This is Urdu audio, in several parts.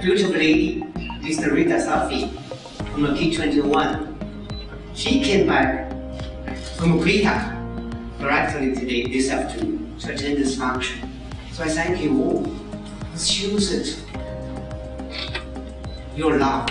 Beautiful lady, Mr. Rita Safi from K21. She came back from Krita directly today, this afternoon, to attend this function. So I thank you all. This shows it. Your love.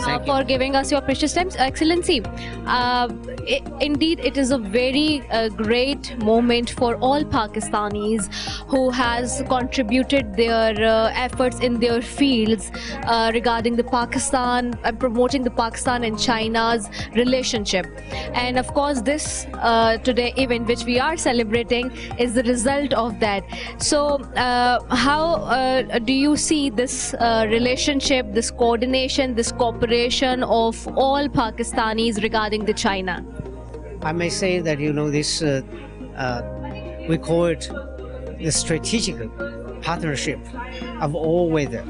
Thank you. For giving us your precious time. Excellency, indeed, it is a very great moment for all Pakistanis who has contributed their efforts in their fields regarding the Pakistan and promoting the Pakistan and China's relationship. And of course, this today event which we are celebrating is the result of that. So, how do you see this relationship, this coordination, this cooperation of all Pakistanis regarding the China? I may say that this we call it the strategic partnership of all weather.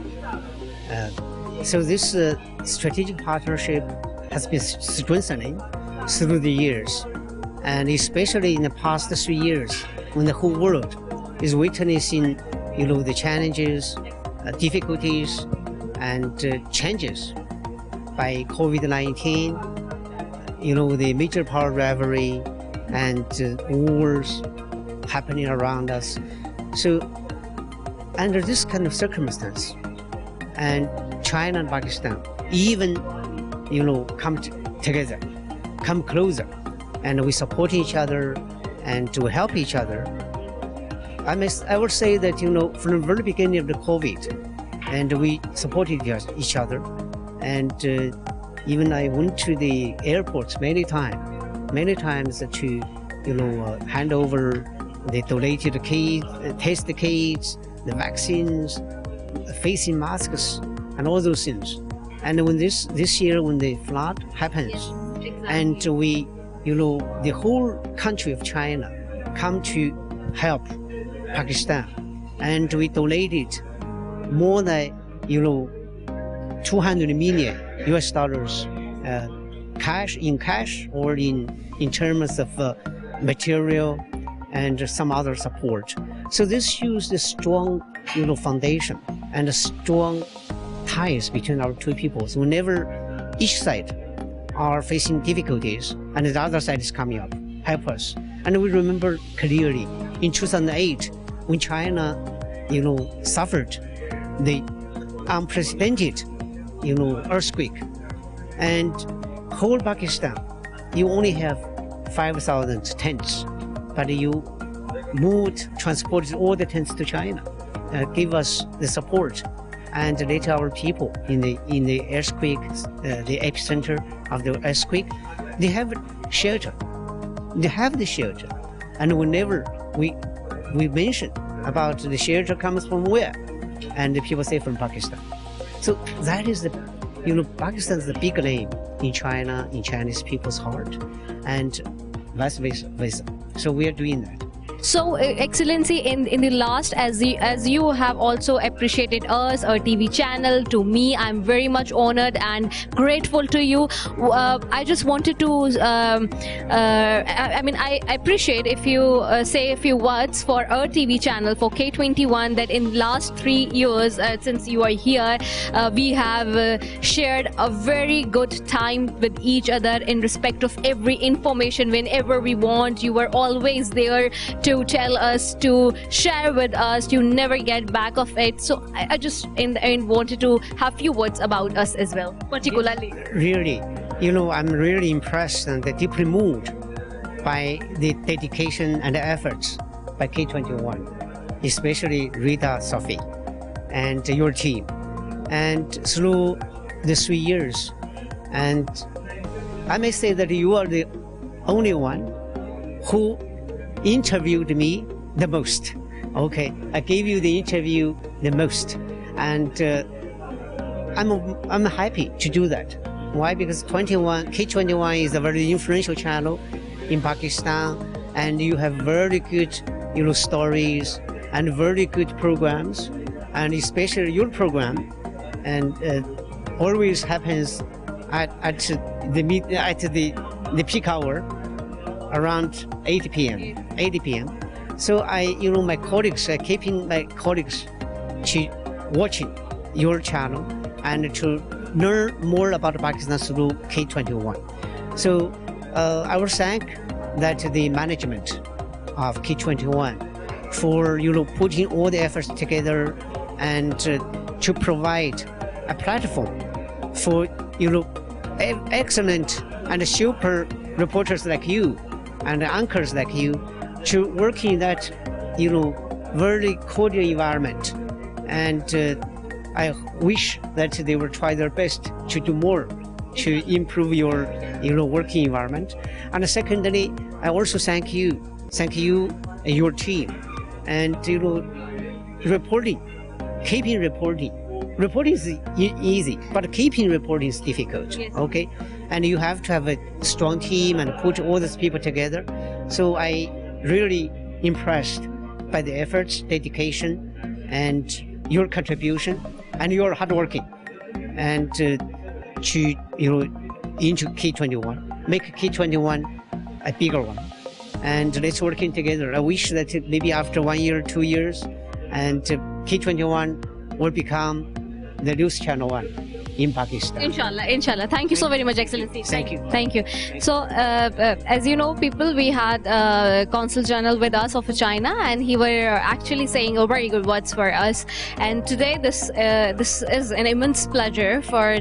So this strategic partnership has been strengthening through the years, and especially in the past 3 years, when the whole world is witnessing, the challenges, difficulties, and changes by COVID-19, the major power rivalry and wars happening around us. So under this kind of circumstance, and China and Pakistan even, come together, come closer, and we support each other and to help each other. I would say that, from the very beginning of the COVID, and we supported each other, and even I went to the airports many times to, hand over the donated kits, test kits, the vaccines, facing masks, and all those things. And when this year, when the flood happens, and we, the whole country of China come to help Pakistan, and we donated more than, $200 million cash or in terms of material and some other support. So this shows the strong, foundation and the strong ties between our two peoples. Whenever each side are facing difficulties and the other side is coming up, help us. And we remember clearly in 2008 when China, suffered the unprecedented, earthquake, and whole Pakistan, you only have 5,000 tents, but you transported all the tents to China, give us the support, and let our people in the earthquake, the epicenter of the earthquake, they have shelter. They have the shelter, and whenever we mention about the shelter comes from where, and the people say from Pakistan. So that is Pakistan is the big name in China, in Chinese people's heart, and vice versa. So we are doing that. So, Excellency, in the last, as you have also appreciated us, our TV channel, to me, I'm very much honored and grateful to you. I just wanted to, I appreciate if you say a few words for our TV channel, for K21, that in last 3 years, since you are here, we have shared a very good time with each other in respect of every information. Whenever we want, you were always there to tell us, to share with us. You never get back of it. So I just in the end wanted to have few words about us as well, particularly. Really, I'm really impressed and deeply moved by the dedication and the efforts by K21, especially Rita, Sophie, and your team. And through the 3 years, and I may say that you are the only one who interviewed me the most. Okay, I gave you the interview the most, and I'm happy to do that. Why? Because K21 is a very influential channel in Pakistan, and you have very good, stories and very good programs, and especially your program, and always happens at the peak hour, around 8 p.m. So my colleagues are keeping my colleagues to watching your channel and to learn more about Pakistan through K21. So I will thank that the management of K21 for putting all the efforts together and to provide a platform for excellent and super reporters like you and anchors like you to work in that, very cordial environment. And I wish that they will try their best to do more to improve your, working environment. And secondly, I also thank you and your team. And, keeping reporting. Reporting is easy, but keeping reporting is difficult. Yes. Okay, and you have to have a strong team and put all these people together. So I really impressed by the efforts, dedication, and your contribution, and your hard working, and to into K21, make K21 a bigger one, and let's working together. I wish that maybe after 1 year, 2 years, and K21 will become the news channel 1 in Pakistan. Inshallah. Thank you so very much, Excellency. Thank you. Thank you. So, as you know, people, we had Consul General with us of China, and he were actually saying very good words for us. And today, this is an immense pleasure for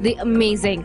the amazing.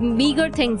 meager things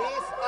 20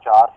4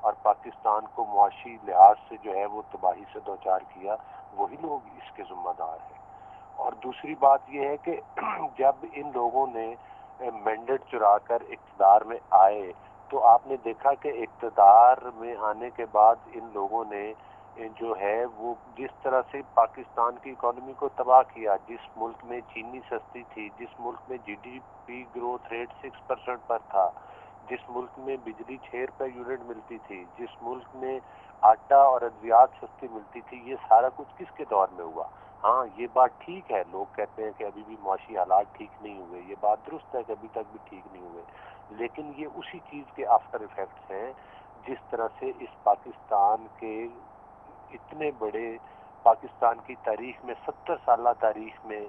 اور پاکستان کو معاشی لحاظ سے جو ہے وہ تباہی سے دوچار کیا، وہی لوگ اس کے ذمہ دار ہیں۔ اور دوسری بات یہ ہے کہ جب ان لوگوں نے مینڈیٹ چرا کر اقتدار میں آئے تو آپ نے دیکھا کہ اقتدار میں آنے کے بعد ان لوگوں نے جو ہے وہ جس طرح سے پاکستان کی اکانومی کو تباہ کیا، جس ملک میں چینی سستی تھی، جس ملک میں GDP گروتھ ریٹ 6% پر تھا، جس ملک میں بجلی 6 روپے یونٹ ملتی تھی، جس ملک میں آٹا اور ادویات سستی ملتی تھی، یہ سارا کچھ کس کے دور میں ہوا؟ ہاں یہ بات ٹھیک ہے، لوگ کہتے ہیں کہ ابھی بھی معاشی حالات ٹھیک نہیں ہوئے، یہ بات درست ہے کہ ابھی تک بھی ٹھیک نہیں ہوئے، لیکن یہ اسی چیز کے آفٹر ایفیکٹس ہیں جس طرح سے اس پاکستان کے اتنے بڑے پاکستان کی تاریخ میں 70 سالہ تاریخ میں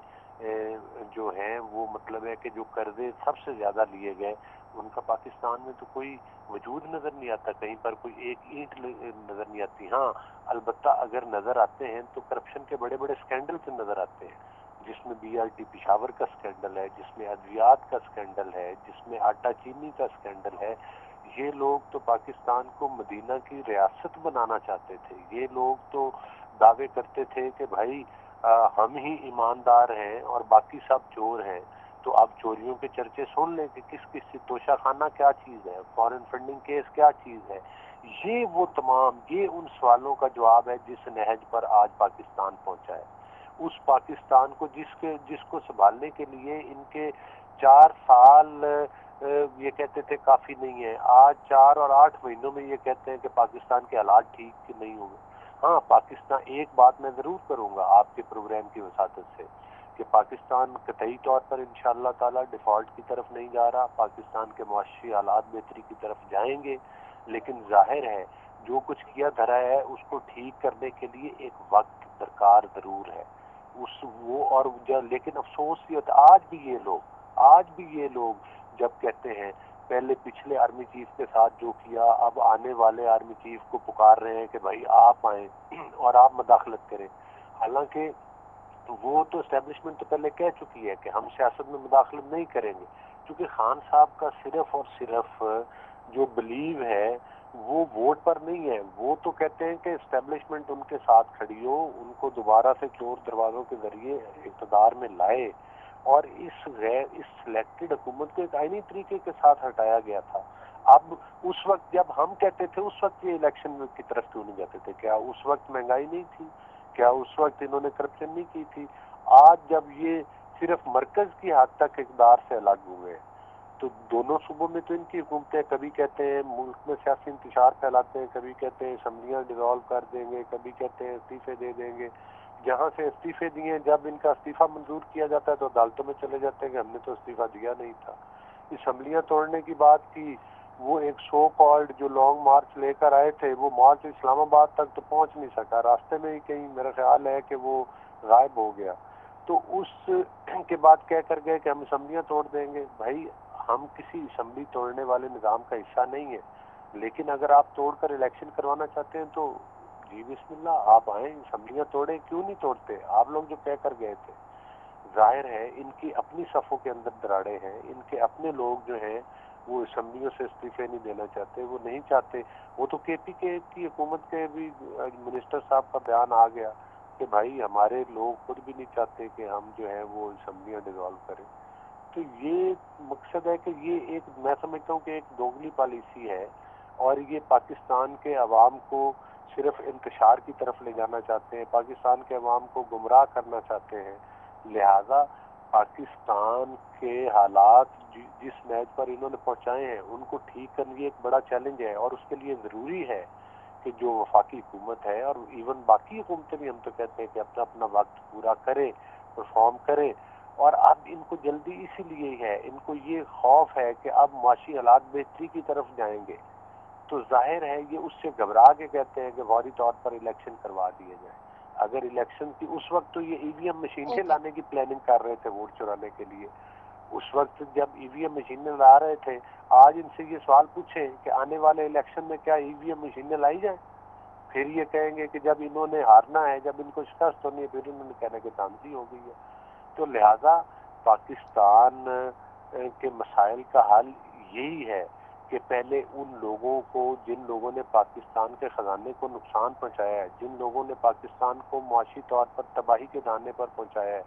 جو ہیں وہ مطلب ہے کہ جو قرضے سب سے زیادہ لیے گئے ان کا پاکستان میں تو کوئی وجود نظر نہیں آتا، کہیں پر کوئی ایک اینٹ نظر نہیں آتی۔ ہاں البتہ اگر نظر آتے ہیں تو کرپشن کے بڑے بڑے سکینڈل سے نظر آتے ہیں، جس میں BRT پشاور کا سکینڈل ہے، جس میں ادویات کا سکینڈل ہے، جس میں آٹا چینی کا سکینڈل ہے۔ یہ لوگ تو پاکستان کو مدینہ کی ریاست بنانا چاہتے تھے، یہ لوگ تو دعوے کرتے تھے کہ بھائی ہم ہی ایماندار ہیں اور باقی سب چور ہیں۔ تو اب چوریوں کے چرچے سن لیں کہ کس کس سے توشہ خانہ کیا چیز ہے، فارن فنڈنگ کیس کیا چیز ہے۔ یہ وہ تمام یہ ان سوالوں کا جواب ہے جس نہج پر آج پاکستان پہنچا ہے۔ اس پاکستان کو جس کو سنبھالنے کے لیے ان کے 4 سال یہ کہتے تھے کافی نہیں ہے، آج 4 اور 8 مہینوں میں یہ کہتے ہیں کہ پاکستان کے حالات ٹھیک نہیں ہوں گے۔ ہاں پاکستان، ایک بات میں ضرور کروں گا آپ کے پروگرام کی وساطت سے کہ پاکستان قطعی طور پر انشاءاللہ تعالی ڈیفالٹ کی طرف نہیں جا رہا، پاکستان کے معاشی حالات بہتری کی طرف جائیں گے، لیکن ظاہر ہے جو کچھ کیا دھرا ہے اس کو ٹھیک کرنے کے لیے ایک وقت درکار ضرور ہے۔ لیکن افسوس یہ ہوتا آج بھی یہ لوگ جب کہتے ہیں پہلے پچھلے آرمی چیف کے ساتھ جو کیا، اب آنے والے آرمی چیف کو پکار رہے ہیں کہ بھائی آپ آئیں اور آپ مداخلت کریں، حالانکہ وہ تو اسٹیبلشمنٹ تو پہلے کہہ چکی ہے کہ ہم سیاست میں مداخلت نہیں کریں گے، کیونکہ خان صاحب کا صرف اور صرف جو بلیو ہے وہ ووٹ پر نہیں ہے، وہ تو کہتے ہیں کہ اسٹیبلشمنٹ ان کے ساتھ کھڑی ہو، ان کو دوبارہ سے چور دروازوں کے ذریعے اقتدار میں لائے، اور اس سلیکٹڈ حکومت کو ایک آئینی طریقے کے ساتھ ہٹایا گیا تھا۔ اب اس وقت جب ہم کہتے تھے اس وقت یہ الیکشن کی طرف کیوں نہیں جاتے تھے؟ کیا اس وقت مہنگائی نہیں تھی؟ کیا اس وقت انہوں نے کرپشن نہیں کی تھی؟ آج جب یہ صرف مرکز کی حد تک اقتدار سے الگ ہوئے تو دونوں صوبوں میں تو ان کی حکومتیں کبھی کہتے ہیں ملک میں سیاسی انتشار پھیلاتے ہیں، کبھی کہتے ہیں اسمبلیاں ڈیزالو کر دیں گے، کبھی کہتے ہیں استعفے دے دیں گے۔ جہاں سے استعفے دیے جب ان کا استعفیٰ منظور کیا جاتا ہے تو عدالتوں میں چلے جاتے ہیں کہ ہم نے تو استعفیٰ دیا نہیں تھا۔ اسمبلیاں توڑنے کی بات کی، وہ ایک سو کالڈ جو لانگ مارچ لے کر آئے تھے وہ مارچ اسلام آباد تک تو پہنچ نہیں سکا، راستے میں ہی کہیں میرا خیال ہے کہ وہ غائب ہو گیا۔ تو اس کے بعد کہہ کر گئے کہ ہم اسمبلیاں توڑ دیں گے۔ بھائی ہم کسی اسمبلی توڑنے والے نظام کا حصہ نہیں ہے، لیکن اگر آپ توڑ کر الیکشن کروانا چاہتے ہیں تو جی بسم اللہ آپ آئیں، اسمبلیاں توڑیں، کیوں نہیں توڑتے؟ آپ لوگ جو کہہ کر گئے تھے، ظاہر ہے ان کی اپنی صفوں کے اندر دراڑے ہیں، ان کے اپنے لوگ جو ہیں وہ اسمبلیوں سے استعفے نہیں دینا چاہتے، وہ نہیں چاہتے۔ وہ تو KP کی حکومت کے بھی منسٹر صاحب کا بیان آ گیا کہ بھائی ہمارے لوگ خود بھی نہیں چاہتے کہ ہم جو ہے وہ اسمبلیاں ڈیزالو کریں۔ تو یہ مقصد ہے کہ یہ ایک میں سمجھتا ہوں کہ ایک دوگلی پالیسی ہے، اور یہ پاکستان کے عوام کو صرف انتشار کی طرف لے جانا چاہتے ہیں، پاکستان کے عوام کو گمراہ کرنا چاہتے ہیں۔ لہذا پاکستان کے حالات جس میچ پر انہوں نے پہنچائے ہیں ان کو ٹھیک کرنے ایک بڑا چیلنج ہے، اور اس کے لیے ضروری ہے کہ جو وفاقی حکومت ہے اور ایون باقی حکومتیں بھی ہم تو کہتے ہیں کہ اپنا اپنا وقت پورا کریں، پرفارم کریں۔ اور اب ان کو جلدی اسی لیے ہے، ان کو یہ خوف ہے کہ اب معاشی حالات بہتری کی طرف جائیں گے، تو ظاہر ہے یہ اس سے گھبرا کے کہتے ہیں کہ فوری طور پر الیکشن کروا دیے جائیں۔ اگر الیکشن کی اس وقت تو یہ EVM مشینیں لانے کی پلاننگ کر رہے تھے ووٹ چرانے کے لیے، اس وقت جب EVM مشینیں لا رہے تھے، آج ان سے یہ سوال پوچھیں کہ آنے والے الیکشن میں کیا EVM مشینیں لائی جائیں؟ پھر یہ کہیں گے کہ جب انہوں نے ہارنا ہے، جب ان کو شکست ہونی ہے، پھر انہوں نے کہنا کہ دھاندلی ہو گئی ہے۔ تو لہذا پاکستان کے مسائل کا حل یہی ہے کہ پہلے ان لوگوں کو جن لوگوں نے پاکستان کے خزانے کو نقصان پہنچایا ہے، جن لوگوں نے پاکستان کو معاشی طور پر تباہی کے دہانے پر پہنچایا ہے،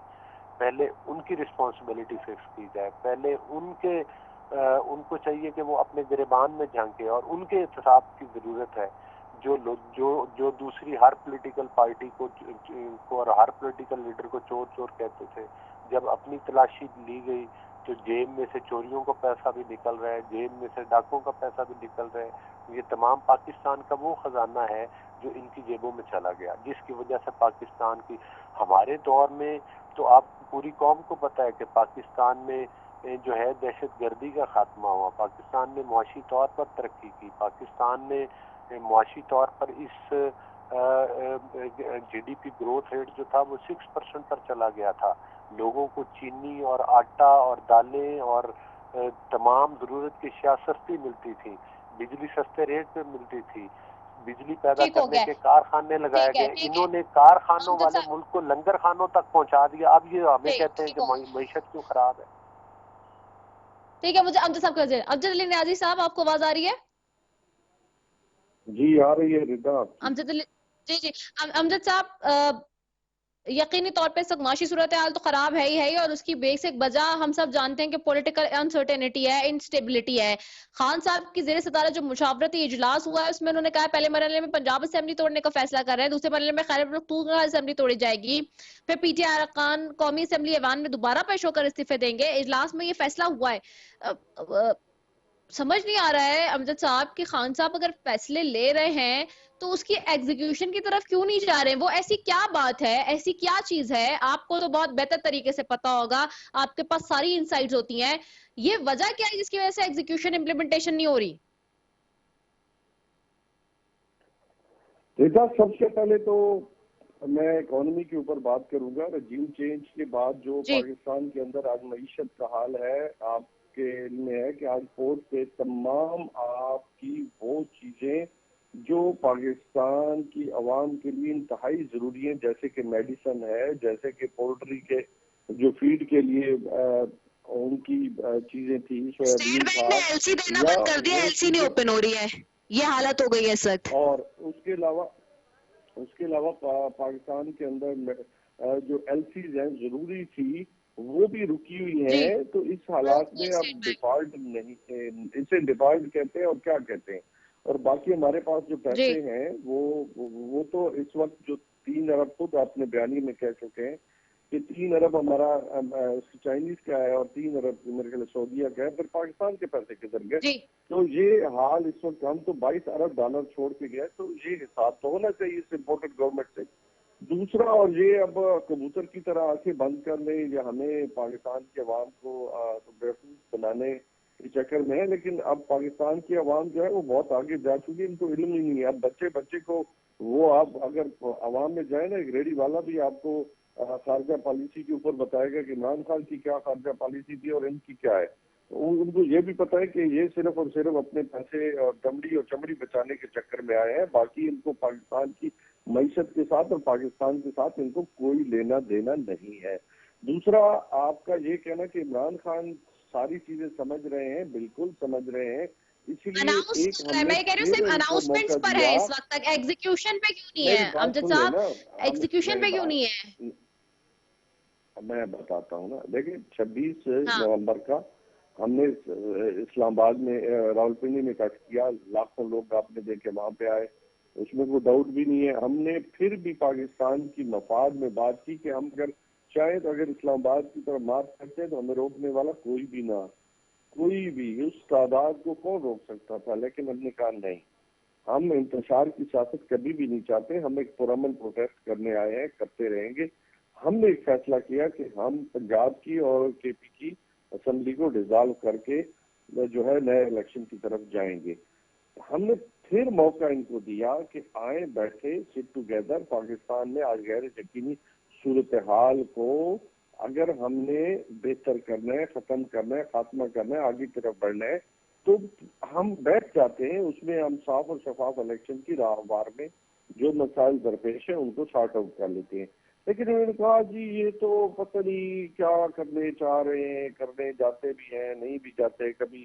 پہلے ان کی رسپانسبلٹی فکس کی جائے، پہلے ان کو چاہیے کہ وہ اپنے گریبان میں جھانکے، اور ان کے احتساب کی ضرورت ہے۔ جو دوسری ہر پولیٹیکل پارٹی کو اور ہر پولیٹیکل لیڈر کو چور چور کہتے تھے، جب اپنی تلاشی لی گئی تو جیب میں سے چوریوں کا پیسہ بھی نکل رہا ہے، جیب میں سے ڈاکوں کا پیسہ بھی نکل رہا ہے۔ یہ تمام پاکستان کا وہ خزانہ ہے جو ان کی جیبوں میں چلا گیا، جس کی وجہ سے پاکستان کی ہمارے دور میں تو آپ پوری قوم کو پتہ ہے کہ پاکستان میں جو ہے دہشت گردی کا خاتمہ ہوا، پاکستان نے معاشی طور پر ترقی کی، پاکستان نے معاشی طور پر اس G D P growth rate جو تھا وہ 6% پر چلا گیا تھا، لوگوں کو چینی اور آٹا اور دالیں اور تمام ضرورت کی اشیاء سستی ملتی تھی، بجلی سستے ریٹ پہ ملتی تھی، بجلی پیدا ٹھیک ہو کرنے گیا، کے کارخانے لگائے ٹھیک ہے، گئے، ٹھیک ہے انہوں نے کارخانوں امجد والے صاحب، ملک کو لنگر خانوں تک پہنچا دیا۔ اب یہ ہمیں کہتے ہیں ٹھیک کہ ہو، معیشت کیوں خراب ہے۔ ٹھیک ہے، مجھے امجد صاحب کر دیں۔ امجد علی نیازی صاحب، آپ کو آواز آ رہی ہے؟ جی آ رہی ہے رضا آپ کی۔ امجد علی، جی امجد صاحب، یقینی طور پہ اس وقت معاشی صورتحال تو خراب ہے ہی، اور اس کی بیسک وجہ ہم سب جانتے ہیں کہ پولیٹیکل انسرٹینٹی ہے، انسٹیبلٹی ہے۔ خان صاحب کی زیر صدارت جو مشاورتی اجلاس ہوا ہے، اس میں انہوں نے کہا پہلے مرحلے میں پنجاب اسمبلی توڑنے کا فیصلہ کر رہے ہیں، دوسرے مرحلے میں خیبر پختونخوا اسمبلی توڑی جائے گی، پھر پی ٹی آئی ارکان قومی اسمبلی ایوان میں دوبارہ پیش ہو کر استعفے دیں گے۔ اجلاس میں یہ فیصلہ ہوا ہے۔ سمجھ نہیں آ رہا ہے امجد صاحب کہ خان صاحب اگر فیصلے لے رہے ہیں تو اس کی ایگزیکیوشن کی طرف کیوں نہیں جا رہے ہیں؟ وہ ایسی کیا بات ہے، ایسی کیا چیز ہے؟ آپ کو تو بہت بہتر طریقے سے پتا ہوگا، آپ کے پاس ساری انسائٹس ہوتی ہیں، یہ وجہ کیا ہے جس کی وجہ سے ایگزیکیوشن امپلیمنٹیشن نہیں ہو رہی؟ رضا سب سے پہلے تو میں اکانومی کے اوپر بات کروں گا۔ رجیم چینج کے بعد جو جی پاکستان کے اندر آج معیشت کا حال ہے، آپ کے علم میں ہے کہ آج پورٹ پہ تمام آپ کی وہ چیزیں جو پاکستان کی عوام کے لیے انتہائی ضروری ہیں، جیسے کہ میڈیسن ہے، جیسے کہ پولٹری کے جو فیڈ کے لیے ان کی چیزیں تھی، اسٹیٹ سویابین بینک تھا، نے ایل سی دینا یا بند کر دیا، وہ ایل سی نہیں چیزیں، اوپن ہو رہی ہے، یہ حالت ہو گئی ہے اس وقت۔ اور اس کے علاوہ پاکستان کے اندر جو ایل سیز ہیں ضروری تھی وہ بھی رکی ہوئی جی ہیں۔ تو اس حالات میں اب اسٹیٹ بینک، ڈیفالٹ نہیں، اسے ڈیفالٹ کہتے ہیں اور کیا کہتے ہیں۔ اور باقی ہمارے پاس جو جی پیسے ہیں وہ تو اس وقت جو 3 ارب، خود آپ نے بیانی میں کہہ چکے ہیں کہ 3 ارب ہمارا چائنیز کا ہے اور 3 ارب میرے خیال سعودیہ کا ہے، پھر پاکستان کے پیسے کدھر گئے؟ جی تو یہ حال اس وقت، ہم تو 22 ارب ڈالر چھوڑ کے گئے، تو یہ حساب تو ہونا چاہیے اس امپورٹڈ گورنمنٹ سے۔ دوسرا، اور یہ اب کبوتر کی طرح آنکھیں بند کر لیں یا ہمیں پاکستان کے عوام کو بیوقوف بنانے کے چکر میں ہے، لیکن اب پاکستان کی عوام جو ہے وہ بہت آگے جا چکی ہے، ان کو علم ہی نہیں ہے۔ اب بچے کو وہ، آپ اگر عوام میں جائیں نا، ایک ریڈی والا بھی آپ کو خارجہ پالیسی کے اوپر بتائے گا کہ عمران خان کی کیا خارجہ پالیسی تھی اور ان کی کیا ہے۔ ان کو یہ بھی پتا ہے کہ یہ صرف اور صرف اپنے پیسے اور چمڑی بچانے کے چکر میں آئے ہیں، باقی ان کو پاکستان کی معیشت کے ساتھ اور پاکستان کے ساتھ ان کو کوئی لینا دینا نہیں ہے۔ دوسرا، آپ کا یہ کہنا کہ عمران خان ساری چیزیں سمجھ رہے ہیں، بالکل سمجھ رہے ہیں، اسی لیے اناؤنس ایک کر رہا ہم ہے، نے میں یہ کہہ رہی ہوں پھر صرف ان کو موقع اناؤنسمنٹس پر ہے دیا۔ اس وقت تک، ایگزیکیوشن پہ کیوں نہیں میری ہے بات امجد سن لیں صاحب؟ نا، ایگزیکیوشن پہ کیوں نہیں ہے؟ میں بتاتا ہوں نا، دیکھیں 26 ہاں نومبر کا ہم نے اسلام آباد میں راولپنڈی میں کٹ کیا، لاکھوں لوگ آپ نے دیکھے وہاں پہ آئے، اس میں کوئی ڈاؤٹ بھی نہیں ہے۔ ہم نے پھر بھی پاکستان کی مفاد میں بات کی کہ ہم اگر چاہیں تو اگر اسلام آباد کی طرف مارچ کرتے ہیں تو ہمیں روکنے والا کوئی بھی نہ، کوئی بھی، اس تعداد کو کون روک سکتا تھا؟ لیکن ہم نے کہا نہیں، ہم انتشار کی سیاست کبھی بھی نہیں چاہتے، ہم ایک پرامن پروٹیسٹ کرنے آئے ہیں، کرتے رہیں گے۔ ہم نے ایک فیصلہ کیا کہ ہم پنجاب کی اور کے پی کی اسمبلی کو ڈیزالو کر کے جو ہے نئے الیکشن کی طرف جائیں گے۔ ہم نے پھر موقع ان کو دیا کہ آئیں، بیٹھے، سٹ ٹوگیدر۔ پاکستان میں آج غیر یقینی صورتحال کو اگر ہم نے بہتر کرنا ہے، ختم کرنا ہے، خاتمہ کرنا ہے، آگے کی طرف بڑھنا ہے، تو ہم بیٹھ جاتے ہیں، اس میں ہم صاف اور شفاف الیکشن کی راہوار میں جو مسائل درپیش ہیں ان کو سارٹ آؤٹ کر لیتے ہیں۔ لیکن انہوں نے کہا جی یہ تو پتہ نہیں کیا کرنے چاہ رہے ہیں، کرنے جاتے بھی ہیں، نہیں بھی جاتے، کبھی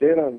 13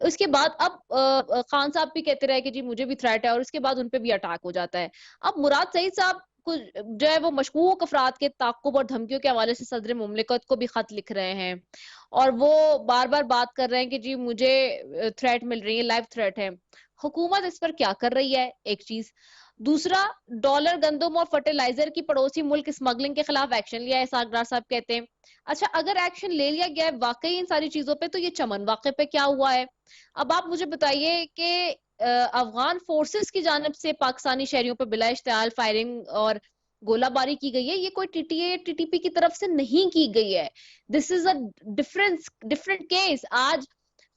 اس کے بعد اب خان صاحب بھی کہتے رہے کہ جی مجھے بھی تھریٹ ہے، اور اس کے بعد ان پہ بھی اٹیک ہو جاتا ہے. اب مراد سعید صاحب کو جو ہے وہ مشکوک افراد کے تعاقب اور دھمکیوں کے حوالے سے صدر مملکت کو بھی خط لکھ رہے ہیں، اور وہ بار بار بات کر رہے ہیں کہ جی مجھے تھریٹ مل رہی ہے، لائیو تھریٹ ہے. حکومت اس پر کیا کر رہی ہے؟ ایک چیز. دوسرا، ڈالر، گندم اور فرٹیلائزر کی پڑوسی ملک اسمگلنگ کے خلاف ایکشن لیا ہے، اسحاق ڈار صاحب کہتے ہیں. اچھا، اگر ایکشن لے لیا گیا ہے واقعی ان ساری چیزوں پہ، تو یہ چمن واقعے پہ کیا ہوا ہے؟ اب آپ مجھے بتائیے کہ افغان فورسز کی جانب سے پاکستانی شہریوں پہ بلا اشتعال فائرنگ اور گولہ باری کی گئی ہے، یہ کوئی T T A T T P کی طرف سے نہیں کی گئی ہے. دس از اے ڈفرنٹ کیس. آج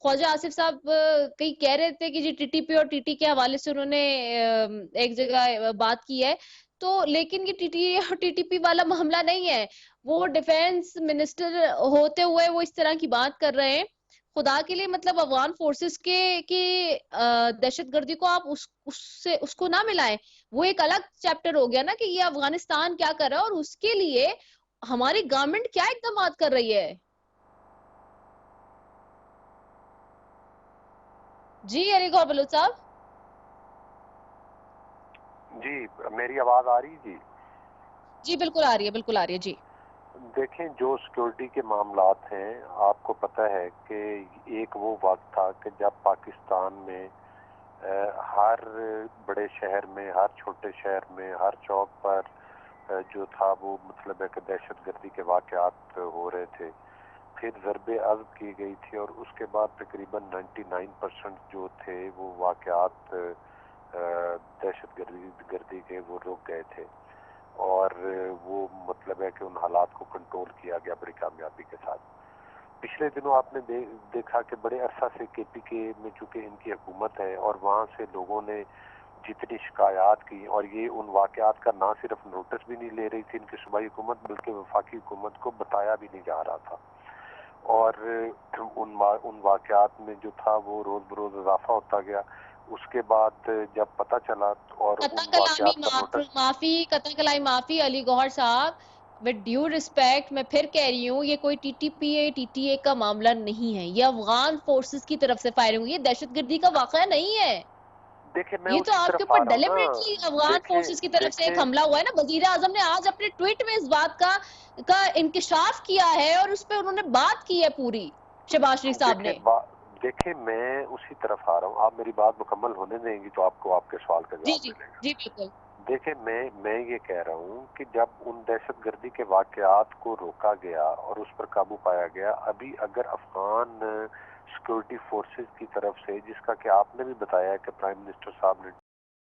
خواجہ آصف صاحب کئی کہہ رہے تھے کہ جی ٹی ٹی پی اور ٹی ٹی کے حوالے سے انہوں نے ایک جگہ بات کی ہے، تو لیکن یہ ٹی ٹی اے اور ٹی ٹی پی والا معاملہ نہیں ہے. وہ ڈیفینس منسٹر ہوتے ہوئے وہ اس طرح کی بات کر رہے ہیں. خدا کے لیے، مطلب افغان فورسز کے دہشت گردی کو آپ اس کو نہ ملائیں. وہ ایک الگ چیپٹر ہو گیا نا کہ یہ افغانستان کیا کر رہا ہے، اور اس کے لیے ہماری گورنمنٹ کیا اقدامات کر رہی ہے. جی علی گور بلوچ صاحب. جی میری آواز آ رہی؟ جی جی بالکل آ رہی ہے، بالکل آ رہی ہے. جی دیکھیں، جو سیکورٹی کے معاملات ہیں، آپ کو پتہ ہے کہ ایک وہ وقت تھا کہ جب پاکستان میں ہر بڑے شہر میں، ہر چھوٹے شہر میں، ہر چوک پر جو تھا وہ مطلب ہے کہ دہشت گردی کے واقعات ہو رہے تھے. پھر ضرب عضب کی گئی تھی، اور اس کے بعد تقریباً 99% جو تھے وہ واقعات دہشت گردی کے وہ رک گئے تھے، اور وہ مطلب ہے کہ ان حالات کو کنٹرول کیا گیا بڑی کامیابی کے ساتھ. پچھلے دنوں آپ نے دیکھا کہ بڑے عرصہ سے کے پی کے میں چونکہ ان کی حکومت ہے، اور وہاں سے لوگوں نے جتنی شکایات کی، اور یہ ان واقعات کا نہ صرف نوٹس بھی نہیں لے رہی تھی ان کی صوبائی حکومت، بلکہ وفاقی حکومت کو بتایا بھی نہیں جا رہا تھا. اور ان واقعات میں جو تھا وہ روز بروز اضافہ ہوتا گیا. اس کے بعد جب پتہ چلا اور قطع ان کلامی واقعات کا نوٹس قطع کلامی معافی علی گوہر صاحب، with ڈیو رسپیکٹ میں پھر کہہ رہی ہوں، یہ کوئی T T P A T T A کا معاملہ نہیں ہے. یہ افغان فورسز کی طرف سے فائرنگ ہوئی ہے، دہشت گردی کا واقعہ نہیں ہے. دیکھیں میں یہ تو اسی آپ کے طرف آ اوپر رہا ہوں ڈیلیبریٹلی نا. افغان فورسز کی طرف سے ایک حملہ ہوا ہے نا. وزیر اعظم نے آج اپنے ٹویٹ میں اس بات کا انکشاف کیا ہے، اور اس پہ انہوں نے بات کی ہے پوری، شہباز شریف صاحب نے. دیکھیں میں اسی طرف آ رہا ہوں. آپ میری بات مکمل ہونے دیں گی تو آپ کو آپ کے سوال کا جی جواب جی ملے گا. جی بالکل. دیکھیں میں یہ کہہ رہا ہوں کہ جب ان دہشت گردی کے واقعات کو روکا گیا اور اس پر قابو پایا گیا، ابھی اگر افغان سیکورٹی فورسز کی طرف سے، جس کا کہ آپ نے بھی بتایا کہ پرائم منسٹر صاحب نے